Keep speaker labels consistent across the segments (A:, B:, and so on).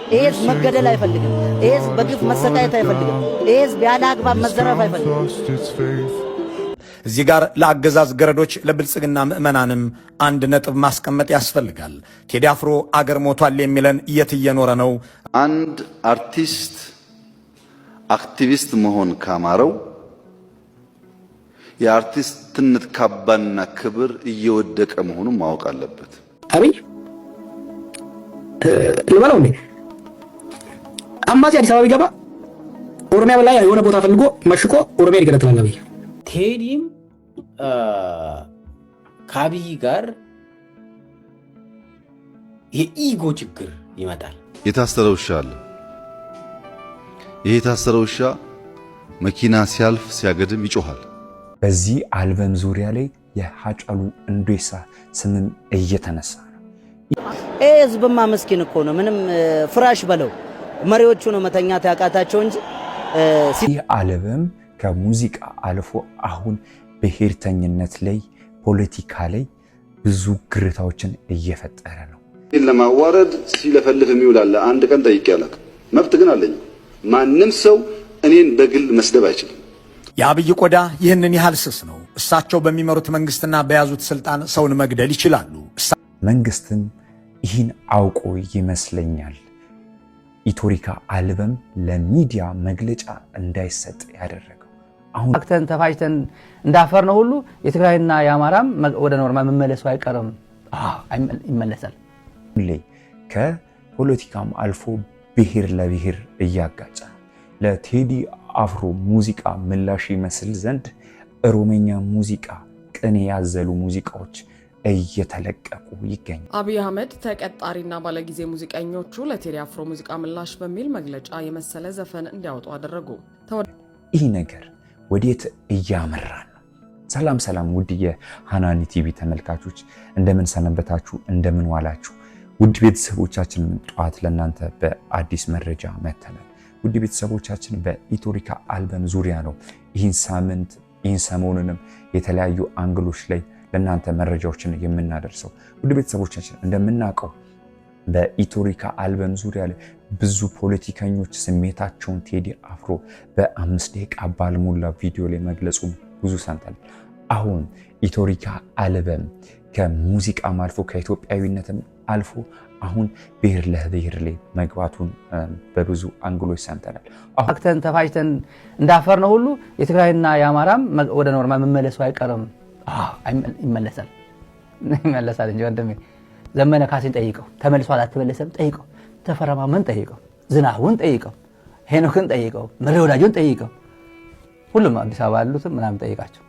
A: ይሄ ህዝብ መገደል አይፈልግም። ይሄ ህዝብ በግፍ መሰቃየት አይፈልግም። ይሄ ህዝብ ያለ አግባብ መዘረፍ አይፈልግም።
B: እዚህ ጋር ለአገዛዝ ገረዶች ለብልጽግና ምዕመናንም አንድ ነጥብ ማስቀመጥ ያስፈልጋል። ቴዲ አፍሮ አገር ሞቷል የሚለን የት እየኖረ ነው?
C: አንድ አርቲስት አክቲቪስት መሆን ካማረው የአርቲስትነት ካባና ክብር እየወደቀ መሆኑን ማወቅ አለበት።
D: አብይ ለማለው ነው አማጺ አዲስ አበባ ቢገባ ኦሮሚያ በላይ የሆነ ቦታ ፈልጎ መሽቆ ኦሮሚያ ይገነጥላል። አብይ
E: ቴዲም ከአብይ ጋር የኢጎ ችግር ይመጣል።
C: የታሰረ ውሻ አለ። ይሄ የታሰረ ውሻ መኪና ሲያልፍ ሲያገድም ይጮሃል።
F: በዚህ አልበም ዙሪያ ላይ የሃጫሉ ሁንዴሳ ስምም እየተነሳ ነው።
A: ህዝብማ መስኪን እኮ ነው። ምንም ፍራሽ በለው መሪዎቹ ነው መተኛት ያቃታቸው እንጂ
F: ይህ አልበም ከሙዚቃ አልፎ አሁን ብሔርተኝነት ላይ ፖለቲካ ላይ ብዙ ግርታዎችን እየፈጠረ ነው።
C: ለማዋረድ ሲለፈልፍ የሚውላለ አንድ ቀን ጠይቄ አላውቅም። መብት ግን አለኝ። ማንም ሰው እኔን በግል መስደብ አይችልም።
B: የአብይ ቆዳ ይህንን ያህል ስስ ነው። እሳቸው በሚመሩት መንግስትና በያዙት ስልጣን ሰውን መግደል ይችላሉ።
F: መንግስትም ይህን አውቆ ይመስለኛል ኢትዮሪካ አልበም ለሚዲያ መግለጫ እንዳይሰጥ ያደረገው።
G: አሁን አክተን ተፋጅተን እንዳፈርነው ሁሉ የትግራይና የአማራም ወደ ኖርማል መመለሱ አይቀርም። ይመለሳል።
F: ላይ ከፖለቲካም አልፎ ብሔር ለብሔር እያጋጨ ለቴዲ አፍሮ ሙዚቃ ምላሽ ይመስል ዘንድ ኦሮምኛ ሙዚቃ ቅኔ ያዘሉ ሙዚቃዎች እየተለቀቁ ይገኛል።
H: አብይ አህመድ ተቀጣሪና ባለጊዜ ሙዚቀኞቹ ለቴዲ አፍሮ ሙዚቃ ምላሽ በሚል መግለጫ የመሰለ ዘፈን እንዲያወጡ አደረጉ።
F: ይህ ነገር ወዴት እያመራ ነው? ሰላም ሰላም፣ ውድ የሃናኒ ቲቪ ተመልካቾች እንደምን ሰነበታችሁ? እንደምን ዋላችሁ? ውድ ቤተሰቦቻችን ጠዋት ለናንተ በአዲስ መረጃ መተናል። ውድ ቤተሰቦቻችን በኢትዮሪካ አልበም ዙሪያ ነው ይህን ሳምንት ይህን ሰሞኑንም የተለያዩ አንግሎች ላይ ለናንተ መረጃዎችን የምናደርሰው። ውድ ቤተሰቦቻችን እንደምናውቀው በኢትዮሪካ አልበም ዙሪያ ላይ ብዙ ፖለቲከኞች ስሜታቸውን ቴዲ አፍሮ በ5 ደቂቃ ባልሞላ ቪዲዮ ላይ መግለጹ ብዙ ሰምተናል። አሁን ኢትዮሪካ አልበም ከሙዚቃም አልፎ ከኢትዮጵያዊነትም አልፎ አሁን ብሔር ለብሔር ላይ መግባቱን በብዙ አንግሎች ሰምተናል።
G: አክተን ተፋጅተን እንዳፈርነው ሁሉ የትግራይና የአማራም ወደ ኖርማል መመለሱ አይቀርም። ይመለሳል እንጂ ወንድሜ ዘመነ ካሴን ጠይቀው፣ ተመልሷል አልተመለሰም ጠይቀው፣ ተፈረማመን ጠይቀው፣ ዝናቡን ጠይቀው፣ ሄኖክን ጠይቀው፣ መሪ ወዳጆን ጠይቀው፣ ሁሉም አዲስ አበባ ያሉትም ምናምን ጠይቃቸው።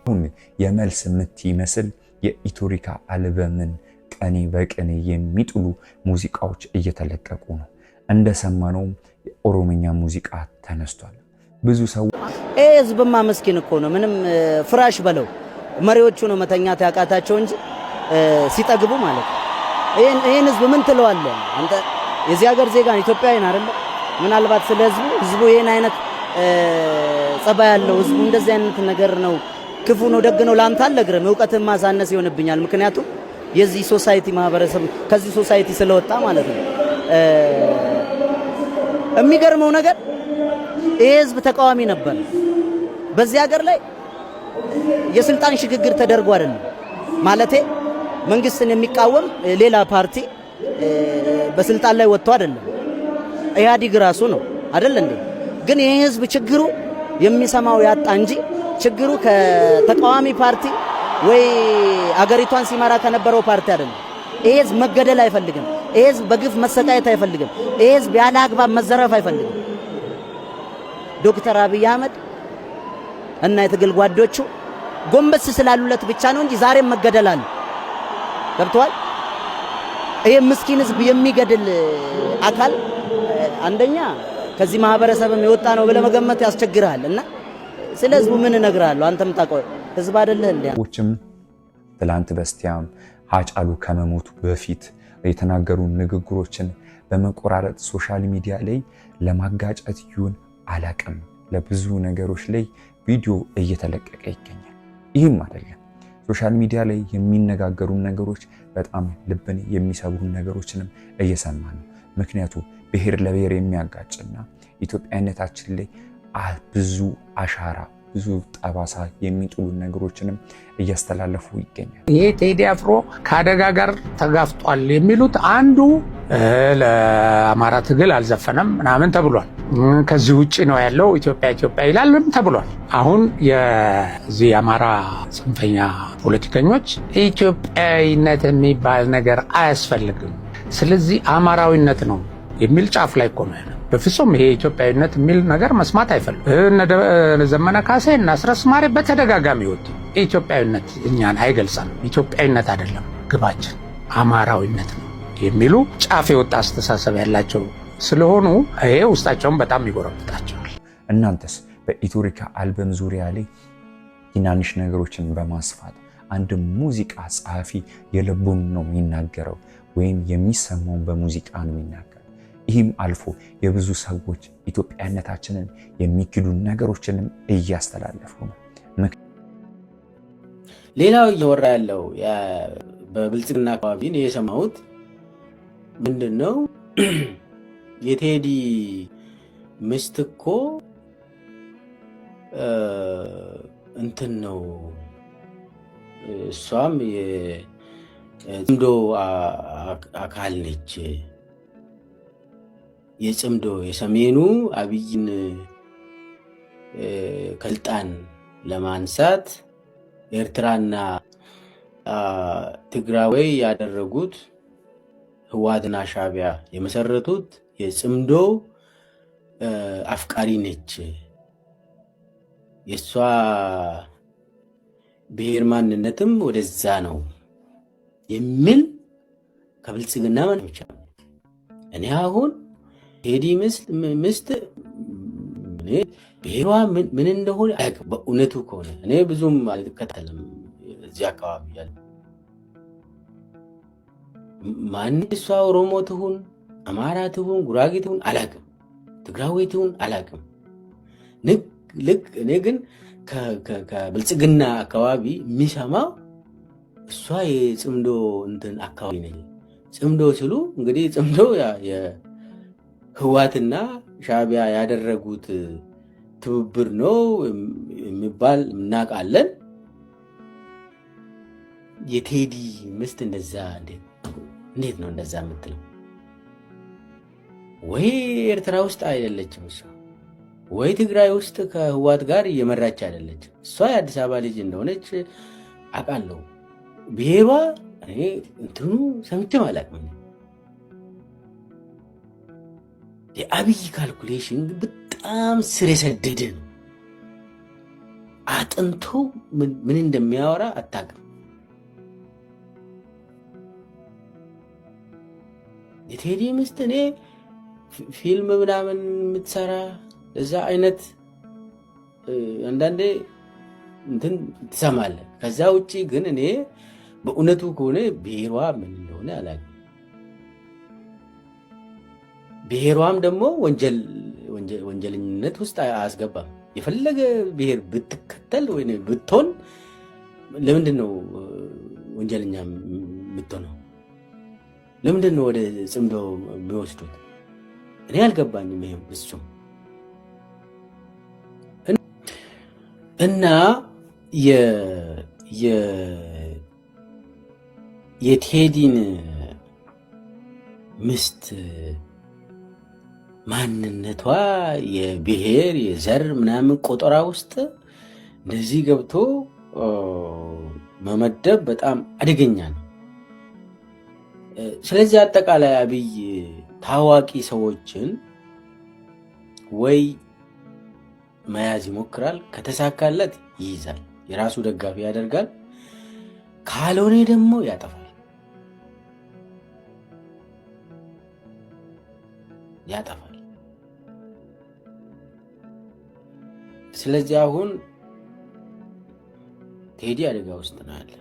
F: አሁን የመልስ ምት ይመስል የኢትዮሪካ አልበምን ቀኔ በቀኔ የሚጥሉ ሙዚቃዎች እየተለቀቁ ነው። እንደሰማነውም የኦሮምኛ ሙዚቃ ተነስቷል። ብዙ ሰው
A: ህዝብማ መስኪን እኮ ነው። ምንም ፍራሽ በለው መሪዎቹ ነው መተኛት ያቃታቸው እንጂ ሲጠግቡ ማለት ነው። ይሄን ህዝብ ምን ትለዋለህ አንተ? የዚህ ሀገር ዜጋ ኢትዮጵያዊ አይደለ? ምናልባት ስለ ህዝቡ ይሄን አይነት ጸባይ ያለው ህዝቡ እንደዚህ አይነት ነገር ነው ክፉ ነው ደግ ነው ላንተ አልነግርም። ዕውቀትን ማሳነስ ይሆንብኛል። ምክንያቱም የዚህ ሶሳይቲ ማህበረሰብ ከዚህ ሶሳይቲ ስለወጣ ማለት ነው። የሚገርመው ነገር ይሄ ህዝብ ተቃዋሚ ነበር። በዚህ ሀገር ላይ የስልጣን ሽግግር ተደርጎ አይደለም ማለቴ መንግስትን የሚቃወም ሌላ ፓርቲ በስልጣን ላይ ወጥቶ አይደለም። ኢህአዲግ ራሱ ነው አይደል እንዴ? ግን ይሄ ህዝብ ችግሩ የሚሰማው ያጣ እንጂ ችግሩ ከተቃዋሚ ፓርቲ ወይ አገሪቷን ሲመራ ከነበረው ፓርቲ አይደለም። ይሄ ህዝብ መገደል አይፈልግም። ይሄ ህዝብ በግፍ መሰቃየት አይፈልግም። ይሄ ህዝብ ያለ አግባብ መዘረፍ አይፈልግም። ዶክተር አብይ አህመድ እና የትግል ጓዶቹ ጎንበስ ስላሉለት ብቻ ነው እንጂ ዛሬም መገደል አለ። ገብቷል? ይሄ ምስኪን ህዝብ የሚገድል አካል አንደኛ ከዚህ ማህበረሰብም የወጣ ነው ብለህ መገመት ያስቸግራል። እና ስለ ህዝቡ ምን እነግርሃለሁ? አንተም ታውቀው ህዝብ አይደለህ እንዴ?
F: ሰዎችም ትላንት በስቲያም ሃጫሉ ከመሞቱ በፊት የተናገሩ ንግግሮችን በመቆራረጥ ሶሻል ሚዲያ ላይ ለማጋጨት ይሁን አላቅም ለብዙ ነገሮች ላይ ቪዲዮ እየተለቀቀ ይገኛል። ይህም አይደለም ሶሻል ሚዲያ ላይ የሚነጋገሩ ነገሮች በጣም ልብን የሚሰብሩ ነገሮችንም እየሰማ ነው። ምክንያቱም ብሔር ለብሔር የሚያጋጭና ኢትዮጵያዊነታችን ላይ ብዙ አሻራ ብዙ ጠባሳ የሚጥሉ ነገሮችንም እያስተላለፉ ይገኛል።
I: ይሄ ቴዲ አፍሮ ከአደጋ ጋር ተጋፍጧል የሚሉት አንዱ ለአማራ ትግል አልዘፈነም ምናምን ተብሏል። ከዚህ ውጭ ነው ያለው ኢትዮጵያ ይላልም ተብሏል። አሁን የዚህ የአማራ ጽንፈኛ ፖለቲከኞች ኢትዮጵያዊነት የሚባል ነገር አያስፈልግም፣ ስለዚህ አማራዊነት ነው የሚል ጫፍ ላይ ቆመ። በፍጹም ይሄ ኢትዮጵያዊነት የሚል ነገር መስማት አይፈልግም። እነ ዘመነ ካሴ እና አስረስ ማሬ በተደጋጋሚ ወጡ። ኢትዮጵያዊነት እኛን አይገልጸንም፣ ኢትዮጵያዊነት አይደለም ግባችን አማራዊነት ነው የሚሉ ጫፍ የወጣ አስተሳሰብ ያላቸው ስለሆኑ ይሄ ውስጣቸውን በጣም ይጎረብጣቸዋል።
F: እናንተስ በኢትዮሪካ አልበም ዙሪያ ላይ ትናንሽ ነገሮችን በማስፋት አንድ ሙዚቃ ጸሐፊ የልቡን ነው የሚናገረው ወይም የሚሰማውን በሙዚቃ ነው የሚናገረው። ይህም አልፎ የብዙ ሰዎች ኢትዮጵያነታችንን የሚክዱ ነገሮችንም እያስተላለፉ ነው።
E: ሌላው እየወራ ያለው በብልጽግና አካባቢ ነው የሰማሁት። ምንድነው የቴዲ ሚስት እኮ እንትን ነው እሷም የጽምዶ አካል ነች። የጽምዶ የሰሜኑ አብይን ከስልጣን ለማንሳት ኤርትራና ትግራይ ያደረጉት ህወሓትና ሻዕቢያ የመሰረቱት የጽምዶ አፍቃሪ ነች። የሷ ብሔር ማንነትም ወደዛ ነው የሚል ከብልጽግና ማን ብቻ እኔ አሁን ቴዲ ሚስት ብሔሯ ምን እንደሆነ በእውነቱ ከሆነ እኔ ብዙም አልከተልም። እዚህ አካባቢ ያለ ማን እሷ ኦሮሞ ትሁን አማራ ትሁን ጉራጌ ትሁን አላቅም፣ ትግራዊ ትሁን አላቅም። ልክ እኔ ግን ከብልጽግና አካባቢ የሚሰማው እሷ የጽምዶ እንትን አካባቢ ነኝ። ጽምዶ ሲሉ እንግዲህ ጽምዶ ህወሓትና ሻዕቢያ ያደረጉት ትብብር ነው የሚባል እናውቃለን። የቴዲ ሚስት እንደዛ እንዴት ነው እንደዛ የምትለው? ወይ ኤርትራ ውስጥ አይደለችም እሷ፣ ወይ ትግራይ ውስጥ ከህወሓት ጋር እየመራች አይደለችም። እሷ የአዲስ አበባ ልጅ እንደሆነች አውቃለሁ። ብሔሯ እኔ እንትኑ ሰምቼም አላውቅም። የአብይ ካልኩሌሽን በጣም ስር የሰደደ ነው። አጥንቶ ምን እንደሚያወራ አታውቅም። የቴዲ ሚስት እኔ ፊልም ምናምን የምትሰራ እዛ አይነት አንዳንዴ እንትን ትሰማለህ። ከዛ ውጭ ግን እኔ በእውነቱ ከሆነ ብሔሯ ምን እንደሆነ አላውቅም። ብሔሯም ደግሞ ወንጀለኝነት ውስጥ አያስገባም። የፈለገ ብሔር ብትከተል ወይ ብትሆን ለምንድን ነው ወንጀለኛ የምትሆነው? ለምንድን ነው ወደ ጽምዶ የሚወስዱት? እኔ አልገባኝም። ይሄም እሱም እና የቴዲን ሚስት ማንነቷ የብሔር የዘር ምናምን ቆጠራ ውስጥ እንደዚህ ገብቶ መመደብ በጣም አደገኛ ነው። ስለዚህ አጠቃላይ አብይ ታዋቂ ሰዎችን ወይ መያዝ ይሞክራል፣ ከተሳካለት ይይዛል፣ የራሱ ደጋፊ ያደርጋል፣ ካልሆነ ደግሞ ያጠፋል። ስለዚህ አሁን ቴዲ አደጋ ውስጥ ነው ያለ።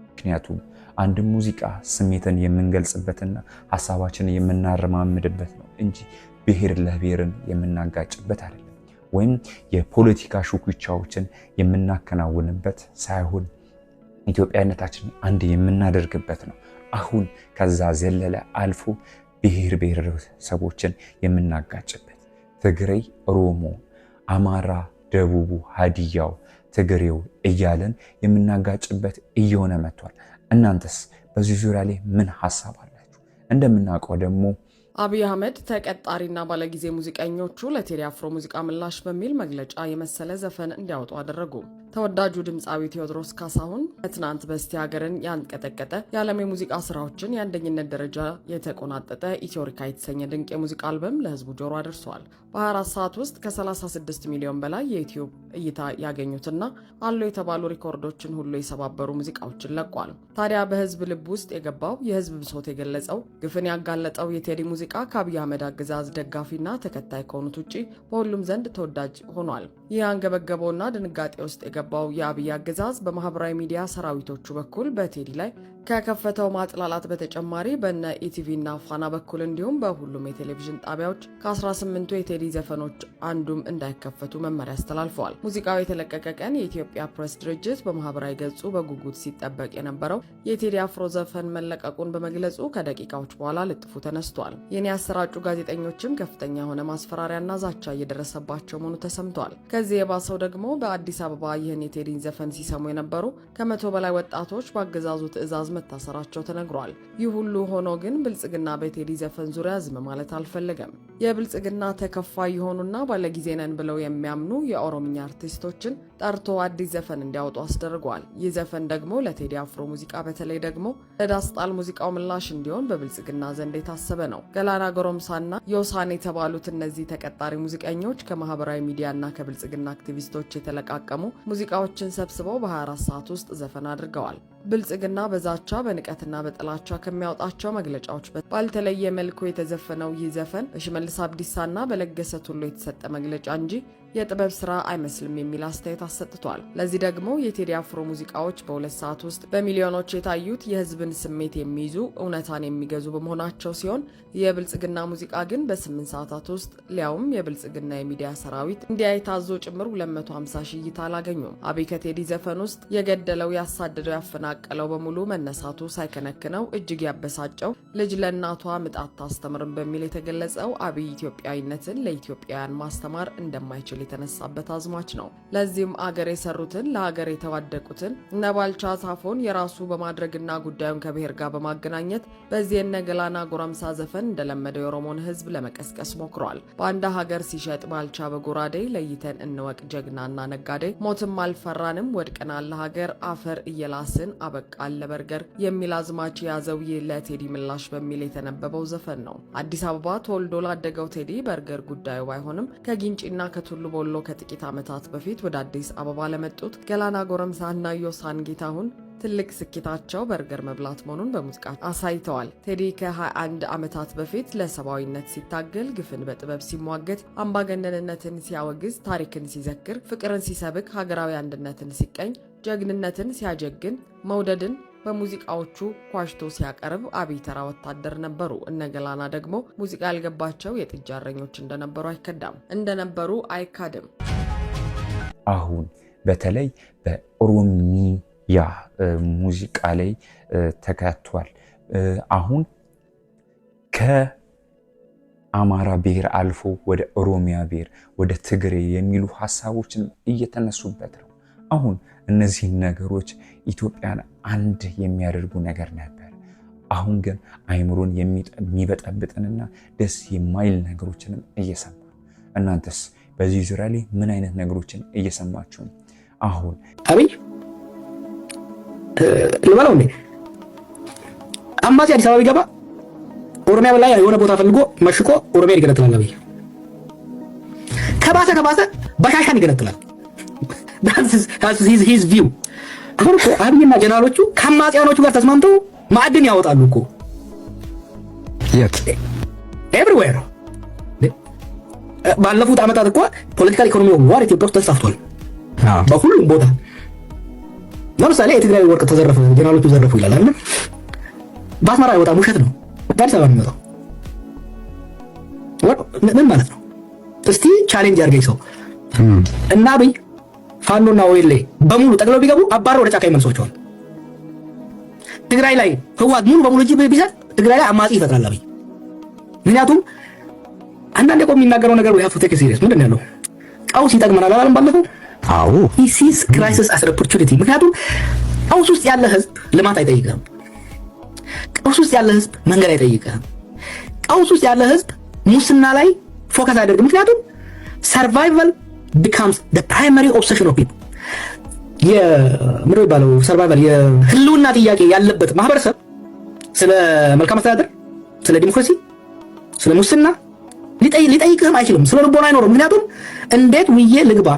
F: ምክንያቱም አንድ ሙዚቃ ስሜትን የምንገልጽበትና ሀሳባችንን የምናረማምድበት ነው እንጂ ብሔር ለብሔርን የምናጋጭበት አይደለም። ወይም የፖለቲካ ሹኩቻዎችን የምናከናውንበት ሳይሆን ኢትዮጵያዊነታችንን አንድ የምናደርግበት ነው። አሁን ከዛ ዘለለ አልፎ ብሔር ብሔረሰቦችን የምናጋጭበት ትግሬ፣ ኦሮሞ፣ አማራ፣ ደቡቡ፣ ሀዲያው፣ ትግሬው እያለን የምናጋጭበት እየሆነ መጥቷል። እናንተስ በዚህ ዙሪያ ላይ ምን ሐሳብ አላችሁ? እንደምናውቀው ደግሞ
H: አብይ አህመድ ተቀጣሪና ባለጊዜ ሙዚቀኞቹ ለቴዲ አፍሮ ሙዚቃ ምላሽ በሚል መግለጫ የመሰለ ዘፈን እንዲያወጡ አደረጉ። ተወዳጁ ድምፃዊ ቴዎድሮስ ካሳሁን ከትናንት በስቲያ ሀገርን ያንቀጠቀጠ የዓለም የሙዚቃ ስራዎችን የአንደኝነት ደረጃ የተቆናጠጠ ኢትዮሪካ የተሰኘ ድንቅ የሙዚቃ አልበም ለህዝቡ ጆሮ አድርሰዋል። በ24 ሰዓት ውስጥ ከ36 ሚሊዮን በላይ የዩቲዩብ እይታ ያገኙትና አሉ የተባሉ ሪኮርዶችን ሁሉ የሰባበሩ ሙዚቃዎችን ለቋል። ታዲያ በህዝብ ልብ ውስጥ የገባው የህዝብ ብሶት የገለጸው ግፍን ያጋለጠው የቴዲ ሙዚቃ ከአብይ አህመድ አገዛዝ ደጋፊና ተከታይ ከሆኑት ውጭ በሁሉም ዘንድ ተወዳጅ ሆኗል። ይህ አንገበገበውና ድንጋጤ ውስጥ የገባው የአብይ አገዛዝ በማህበራዊ ሚዲያ ሰራዊቶቹ በኩል በቴዲ ላይ ከከፈተው ማጥላላት በተጨማሪ በነ ኢቲቪና ፋና በኩል እንዲሁም በሁሉም የቴሌቪዥን ጣቢያዎች ከ18ቱ የቴዲ ዘፈኖች አንዱም እንዳይከፈቱ መመሪያ አስተላልፈዋል። ሙዚቃው የተለቀቀ ቀን የኢትዮጵያ ፕሬስ ድርጅት በማህበራዊ ገጹ በጉጉት ሲጠበቅ የነበረው የቴዲ አፍሮ ዘፈን መለቀቁን በመግለጹ ከደቂቃዎች በኋላ ልጥፉ ተነስቷል። ይህን ያሰራጩ ጋዜጠኞችም ከፍተኛ የሆነ ማስፈራሪያና ዛቻ እየደረሰባቸው መሆኑ ተሰምቷል። ከዚህ የባሰው ደግሞ በአዲስ አበባ ይህን የቴዲን ዘፈን ሲሰሙ የነበሩ ከ100 በላይ ወጣቶች በአገዛዙ ትዕዛዝ መታሰራቸው ተነግሯል። ይህ ሁሉ ሆኖ ግን ብልጽግና በቴዲ ዘፈን ዙሪያ ዝም ማለት አልፈለገም። የብልጽግና ተከፋይ የሆኑና ባለጊዜ ነን ብለው የሚያምኑ የኦሮምኛ አርቲስቶችን ጠርቶ አዲስ ዘፈን እንዲያወጡ አስደርጓል። ይህ ዘፈን ደግሞ ለቴዲ አፍሮ ሙዚቃ በተለይ ደግሞ ለዳስጣል ሙዚቃው ምላሽ እንዲሆን በብልጽግና ዘንድ የታሰበ ነው። ገላና ጎረምሳና ዮሳን የተባሉት እነዚህ ተቀጣሪ ሙዚቀኞች ከማህበራዊ ሚዲያና ከብልጽግና አክቲቪስቶች የተለቃቀሙ ሙዚቃዎችን ሰብስበው በ24 ሰዓት ውስጥ ዘፈን አድርገዋል። ብልጽግና በዛቻ በንቀትና በጥላቻ ከሚያወጣቸው መግለጫዎች ባልተለየ መልኩ የተዘፈነው ይህ ዘፈን በሽመልስ አብዲሳና በለገሰ ቱሉ የተሰጠ መግለጫ እንጂ የጥበብ ስራ አይመስልም የሚል አስተያየት አሰጥቷል። ለዚህ ደግሞ የቴዲ አፍሮ ሙዚቃዎች በ2 ሰዓት ውስጥ በሚሊዮኖች የታዩት የህዝብን ስሜት የሚይዙ እውነታን የሚገዙ በመሆናቸው ሲሆን የብልጽግና ሙዚቃ ግን በ8 ሰዓታት ውስጥ ሊያውም የብልጽግና የሚዲያ ሰራዊት እንዲያይ ታዞ ጭምር 250 ሺህ እይታ አላገኙም። አብይ ከቴዲ ዘፈን ውስጥ የገደለው ያሳደደው ያፈናቀለው በሙሉ መነሳቱ ሳይከነክነው እጅግ ያበሳጨው ልጅ ለእናቷ ምጣት ታስተምርም በሚል የተገለጸው አብይ ኢትዮጵያዊነትን ለኢትዮጵያውያን ማስተማር እንደማይችል የተነሳበት አዝማች ነው። ለዚህም አገር የሰሩትን ለሀገር የተዋደቁትን እነ ባልቻ ሳፎን የራሱ በማድረግና ጉዳዩን ከብሔር ጋር በማገናኘት በዚህ የነ ገላና ጎረምሳ ዘፈን እንደለመደው የኦሮሞን ህዝብ ለመቀስቀስ ሞክሯል። በአንድ ሀገር ሲሸጥ ባልቻ በጎራዴ ለይተን እንወቅ ጀግናና ነጋዴ ሞትም አልፈራንም ወድቀናል ለሀገር አፈር እየላስን አበቃል ለበርገር የሚል አዝማች የያዘው ይህ ለቴዲ ምላሽ በሚል የተነበበው ዘፈን ነው። አዲስ አበባ ተወልዶ ላደገው ቴዲ በርገር ጉዳዩ ባይሆንም ከጊንጪና ከቱሉ ቦሎ ከጥቂት ዓመታት በፊት ወደ አዲስ አበባ ለመጡት ገላና ጎረምሳና ዮሳን ጌታሁን ትልቅ ስኬታቸው በርገር መብላት መሆኑን በሙዚቃ አሳይተዋል። ቴዲ ከ21 ዓመታት በፊት ለሰብአዊነት ሲታገል፣ ግፍን በጥበብ ሲሟገት፣ አምባገነንነትን ሲያወግዝ፣ ታሪክን ሲዘክር፣ ፍቅርን ሲሰብክ፣ ሀገራዊ አንድነትን ሲቀኝ፣ ጀግንነትን ሲያጀግን፣ መውደድን በሙዚቃዎቹ ኳሽቶ ሲያቀርብ አብይ ተራ ወታደር ነበሩ። እነ ገላና ደግሞ ሙዚቃ ያልገባቸው የጥጃ እረኞች እንደነበሩ አይካድም።
F: አሁን በተለይ በኦሮሚያ ሙዚቃ ላይ ተካቷል። አሁን ከአማራ ብሔር አልፎ ወደ ኦሮሚያ ብሔር፣ ወደ ትግሬ የሚሉ ሀሳቦችን እየተነሱበት ነው። አሁን እነዚህ ነገሮች ኢትዮጵያን አንድ የሚያደርጉ ነገር ነበር። አሁን ግን አይምሮን የሚበጠብጥንና ደስ የማይል ነገሮችንም እየሰማ ነው። እናንተስ በዚህ ዙሪያ ላይ ምን አይነት ነገሮችን እየሰማችሁ ነው? አሁን
D: አብይ ልበለው እንዴ አማጺ አዲስ አበባ ቢገባ ኦሮሚያ ላይ የሆነ ቦታ ፈልጎ መሽቆ ኦሮሚያ ይገነጥላል። አብይ ከባሰ በሻሻን ይገነጥላል። that's his view። አሁን እኮ አብይና ጀነራሎቹ ከአማጺያኖቹ ጋር ተስማምተው ማዕድን ያወጣሉ እኮ everywhere። ባለፉት ዓመታት እኮ ፖለቲካል ኢኮኖሚ ዋር ኢትዮጵያ ውስጥ ተስፋፍቷል በሁሉም ቦታ። ለምሳሌ የትግራይ ወርቅ ተዘረፈ፣ ጀነራሎቹ ዘረፉ ይላል አይደል? በአስመራ አይወጣም፣ ውሸት ነው። አዲስ አበባ ነው የሚወጣው። ምን ማለት ነው? እስቲ ቻሌንጅ አድርገኝ ሰው እና አብይ ፋኖና ወይሌ በሙሉ ጠቅለው ቢገቡ አባረው ወደ ጫካ ይመልሷቸዋል። ትግራይ ላይ ህወሓት ሙሉ በሙሉ እጅ ቢሰጥ ትግራይ ላይ አማጺ ይፈጥራል አብይ። ምክንያቱም አንዳንድ ቆም የሚናገረው ነገር ወይ ሀፍ ቴክ ሲሪየስ ምንድን ነው ያለው? ቀውስ ይጠቅመናል አላለም ባለፈው?
F: አዎ
D: he sees crisis as an opportunity። ምክንያቱም ቀውስ ውስጥ ያለ ህዝብ ልማት አይጠይቅም። ቀውስ ውስጥ ያለ ህዝብ መንገድ አይጠይቅም። ቀውስ ውስጥ ያለ ህዝብ ሙስና ላይ ፎከስ አያደርግም። ምክንያቱም survival becomes the primary obsession of people። ምንድን ነው የሚባለው? ሰርቫይቫል የህልውና ጥያቄ ያለበት ማህበረሰብ ስለ መልካም አስተዳደር፣ ስለ ዲሞክራሲ፣ ስለ ሙስና ሊጠይቅህም አይችልም። ስለ ልቦና አይኖርም። ምክንያቱም እንዴት ውዬ ልግባ፣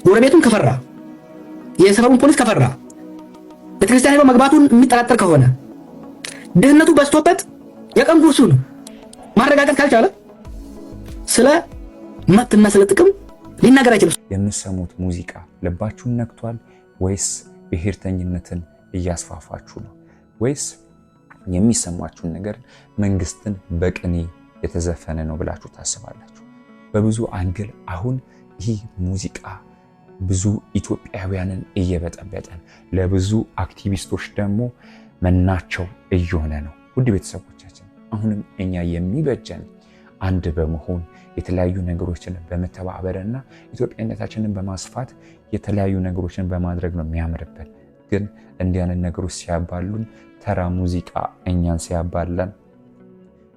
D: ጎረቤቱን ከፈራ፣ የሰፈሩን ፖሊስ ከፈራ፣ ቤተክርስቲያን ሄዶ መግባቱን የሚጠራጠር ከሆነ፣ ድህነቱ በዝቶበት የቀን ጉርሱን ማረጋገጥ ካልቻለ ስለ መብትና ስለ ጥቅም ሊናገር አይችልም።
F: የምትሰሙት ሙዚቃ ልባችሁን ነክቷል ወይስ ብሔርተኝነትን እያስፋፋችሁ ነው? ወይስ የሚሰማችሁን ነገር መንግስትን በቅኔ የተዘፈነ ነው ብላችሁ ታስባላችሁ? በብዙ አንግል አሁን ይህ ሙዚቃ ብዙ ኢትዮጵያውያንን እየበጠበጠን ለብዙ አክቲቪስቶች ደግሞ መናቸው እየሆነ ነው። ውድ ቤተሰቦቻችን አሁንም እኛ የሚበጀን አንድ በመሆን የተለያዩ ነገሮችን በመተባበርና ኢትዮጵያነታችንን በማስፋት የተለያዩ ነገሮችን በማድረግ ነው የሚያምርበት። ግን እንዲህ አይነት ነገሮች ሲያባሉን፣ ተራ ሙዚቃ እኛን ሲያባላን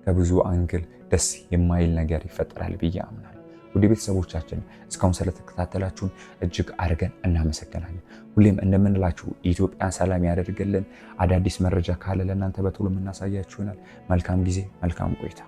F: ከብዙ አንግል ደስ የማይል ነገር ይፈጠራል ብዬ አምናለሁ። ውድ ቤተሰቦቻችን እስካሁን ስለተከታተላችሁን እጅግ አድርገን እናመሰግናለን። ሁሌም እንደምንላችሁ ኢትዮጵያን ሰላም ያደርግልን። አዳዲስ መረጃ ካለ ለእናንተ በቶሎ የምናሳያችሁ ይሆናል። መልካም ጊዜ፣ መልካም ቆይታ።